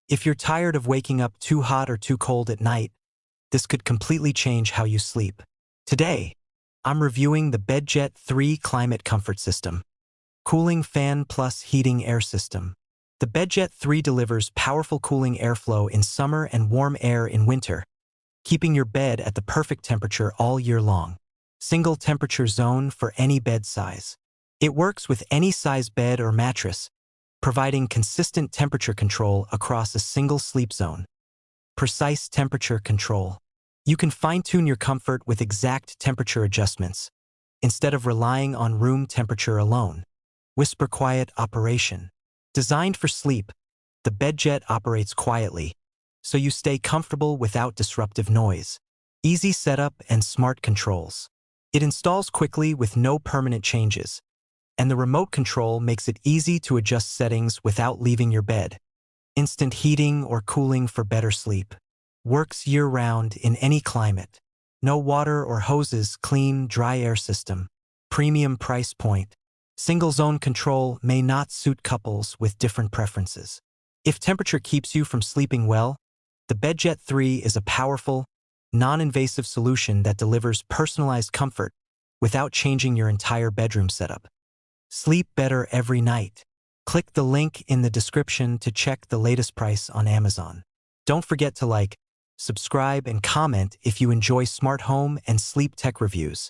If you're tired of waking up too hot or too cold at night, this could completely change how you sleep. Today, I'm reviewing the BedJet 3 Climate Comfort System, Cooling Fan Plus Heating Air System. The BedJet 3 delivers powerful cooling airflow in summer and warm air in winter, keeping your bed at the perfect temperature all year long. Single temperature zone for any bed size. It works with any size bed or mattress, providing consistent temperature control across a single sleep zone. Precise temperature control. You can fine-tune your comfort with exact temperature adjustments, instead of relying on room temperature alone. Whisper quiet operation. Designed for sleep, the BedJet operates quietly, so you stay comfortable without disruptive noise. Easy setup and smart controls. It installs quickly with no permanent changes, and the remote control makes it easy to adjust settings without leaving your bed. Instant heating or cooling for better sleep. Works year-round in any climate. No water or hoses, clean, dry air system. Premium price point. Single-zone control may not suit couples with different preferences. If temperature keeps you from sleeping well, the BedJet 3 is a powerful, non-invasive solution that delivers personalized comfort without changing your entire bedroom setup. Sleep better every night. Click the link in the description to check the latest price on Amazon. Don't forget to like, subscribe, and comment if you enjoy smart home and sleep tech reviews.